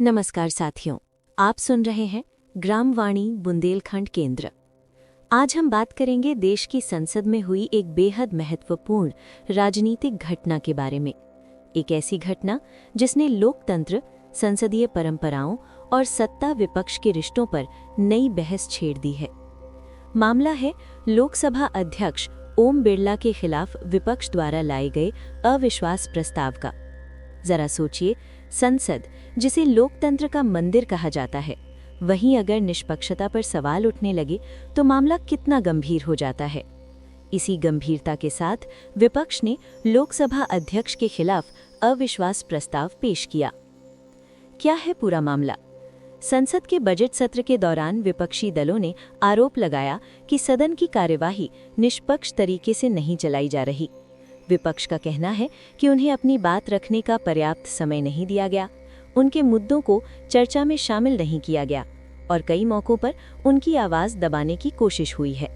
नमस्कार साथियों, आप सुन रहे हैं ग्रामवाणी बुंदेलखंड केंद्र। आज हम बात करेंगे देश की संसद में हुई एक बेहद महत्वपूर्ण राजनीतिक घटना के बारे में। एक ऐसी घटना जिसने लोकतंत्र, संसदीय परंपराओं और सत्ता विपक्ष के रिश्तों पर नई बहस छेड़ दी है। मामला है लोकसभा अध्यक्ष ओम बिरला के खिलाफ विपक्ष द्वारा लाए गए अविश्वास प्रस्ताव का। जरा सोचिए, संसद जिसे लोकतंत्र का मंदिर कहा जाता है, वहीं अगर निष्पक्षता पर सवाल उठने लगे तो मामला कितना गंभीर हो जाता है। इसी गंभीरता के साथ विपक्ष ने लोकसभा अध्यक्ष के खिलाफ अविश्वास प्रस्ताव पेश किया। क्या है पूरा मामला? संसद के बजट सत्र के दौरान विपक्षी दलों ने आरोप लगाया कि सदन की कार्यवाही निष्पक्ष तरीके से नहीं चलाई जा रही। विपक्ष का कहना है कि उन्हें अपनी बात रखने का पर्याप्त समय नहीं दिया गया, उनके मुद्दों को चर्चा में शामिल नहीं किया गया और कई मौकों पर उनकी आवाज दबाने की कोशिश हुई है।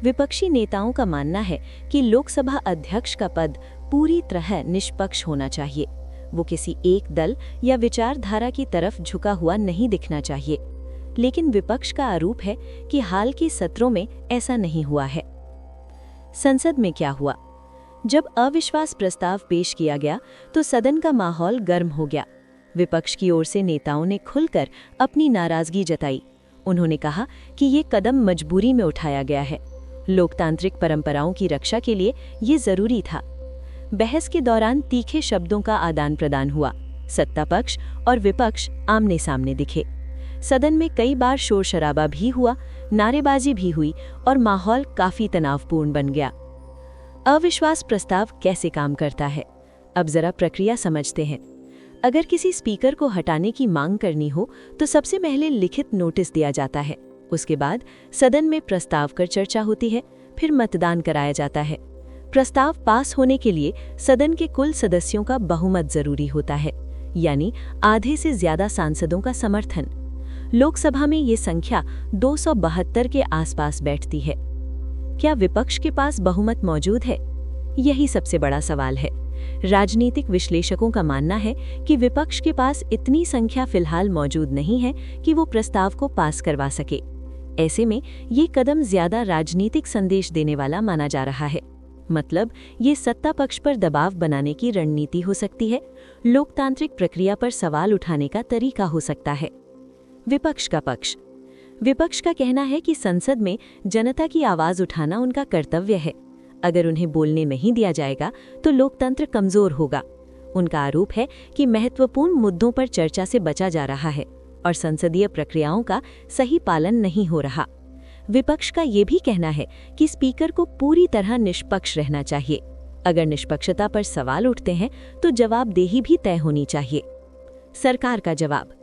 विपक्षी नेताओं का मानना है कि लोकसभा अध्यक्ष का पद पूरी तरह निष्पक्ष होना चाहिए। वो किसी एक दल या विचारधारा की तरफ झुका हुआ नहीं दिखना चाहिए। लेकिन विपक्ष का आरोप है कि हाल के सत्रों में ऐसा नहीं हुआ है। संसद में क्या हुआ? जब अविश्वास प्रस्ताव पेश किया गया तो सदन का माहौल गर्म हो गया। विपक्ष की ओर से नेताओं ने खुलकर अपनी नाराजगी जताई। उन्होंने कहा कि ये कदम मजबूरी में उठाया गया है। लोकतांत्रिक परंपराओं की रक्षा के लिए ये जरूरी था। बहस के दौरान तीखे शब्दों का आदान प्रदान हुआ। सत्ता पक्ष और विपक्ष आमने सामने दिखे। सदन में कई बार शोर शराबा भी हुआ, नारेबाजी भी हुई और माहौल काफी तनावपूर्ण बन गया। अविश्वास प्रस्ताव कैसे काम करता है, अब जरा प्रक्रिया समझते हैं। अगर किसी स्पीकर को हटाने की मांग करनी हो तो सबसे पहले लिखित नोटिस दिया जाता है। उसके बाद सदन में प्रस्ताव कर चर्चा होती है, फिर मतदान कराया जाता है। प्रस्ताव पास होने के लिए सदन के कुल सदस्यों का बहुमत जरूरी होता है, यानी आधे से ज्यादा सांसदों का समर्थन। लोकसभा में ये संख्या 272 के आसपास बैठती है। क्या विपक्ष के पास बहुमत मौजूद है? यही सबसे बड़ा सवाल है। राजनीतिक विश्लेषकों का मानना है कि विपक्ष के पास इतनी संख्या फिलहाल मौजूद नहीं है कि वो प्रस्ताव को पास करवा सके। ऐसे में ये कदम ज्यादा राजनीतिक संदेश देने वाला माना जा रहा है। मतलब ये सत्ता पक्ष पर दबाव बनाने की रणनीति हो सकती है, लोकतांत्रिक प्रक्रिया पर सवाल उठाने का तरीका हो सकता है। विपक्ष का पक्ष। विपक्ष का कहना है कि संसद में जनता की आवाज उठाना उनका कर्तव्य है। अगर उन्हें बोलने नहीं दिया जाएगा तो लोकतंत्र कमजोर होगा। उनका आरोप है कि महत्वपूर्ण मुद्दों पर चर्चा से बचा जा रहा है और संसदीय प्रक्रियाओं का सही पालन नहीं हो रहा। विपक्ष का ये भी कहना है कि स्पीकर को पूरी तरह निष्पक्ष रहना चाहिए। अगर निष्पक्षता पर सवाल उठते हैं तो जवाबदेही भी तय होनी चाहिए। सरकार का जवाब।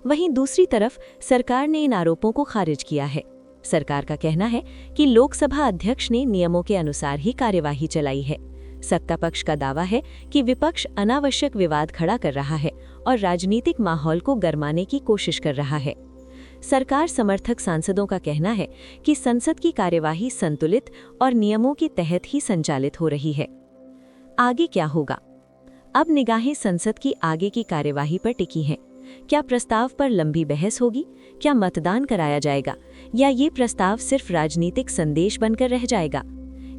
वहीं दूसरी तरफ सरकार ने इन आरोपों को खारिज किया है। सरकार का कहना है कि लोकसभा अध्यक्ष ने नियमों के अनुसार ही कार्यवाही चलाई है। सत्ता पक्ष का दावा है कि विपक्ष अनावश्यक विवाद खड़ा कर रहा है और राजनीतिक माहौल को गरमाने की कोशिश कर रहा है। सरकार समर्थक सांसदों का कहना है कि संसद की कार्यवाही संतुलित और नियमों के तहत ही संचालित हो रही है। आगे क्या होगा? अब निगाहें संसद की आगे की कार्यवाही पर टिकी हैं। क्या प्रस्ताव पर लंबी बहस होगी? क्या मतदान कराया जाएगा? या ये प्रस्ताव सिर्फ राजनीतिक संदेश बनकर रह जाएगा?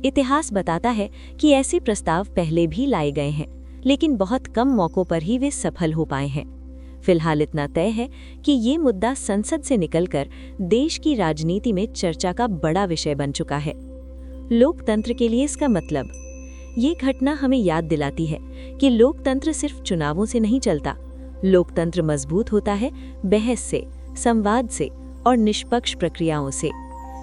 इतिहास बताता है कि ऐसे प्रस्ताव पहले भी लाए गए हैं, लेकिन बहुत कम मौकों पर ही वे सफल हो पाए हैं। फिलहाल इतना तय है कि ये मुद्दा संसद से निकलकर देश की राजनीति में चर्चा का बड़ा विषय बन चुका है। लोकतंत्र के लिए इसका मतलब, ये घटना हमें याद दिलाती है कि लोकतंत्र सिर्फ चुनावों से नहीं चलता। लोकतंत्र मजबूत होता है बहस से, संवाद से और निष्पक्ष प्रक्रियाओं से।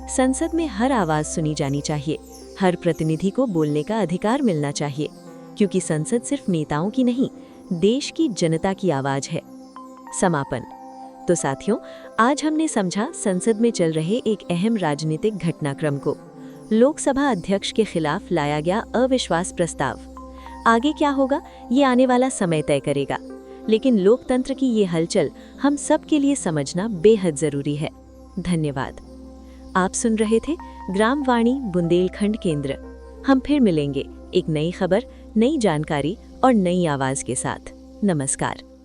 संसद में हर आवाज सुनी जानी चाहिए, हर प्रतिनिधि को बोलने का अधिकार मिलना चाहिए, क्योंकि संसद सिर्फ नेताओं की नहीं, देश की जनता की आवाज है। समापन। तो साथियों, आज हमने समझा संसद में चल रहे एक अहम राजनीतिक घटनाक्रम को। लोकसभा अध्यक्ष के खिलाफ लाया गया अविश्वास प्रस्ताव। आगे क्या होगा ये आने वाला समय तय करेगा, लेकिन लोकतंत्र की ये हलचल हम सब के लिए समझना बेहद जरूरी है। धन्यवाद। आप सुन रहे थे ग्रामवाणी बुंदेलखंड केंद्र। हम फिर मिलेंगे एक नई खबर, नई जानकारी और नई आवाज के साथ। नमस्कार।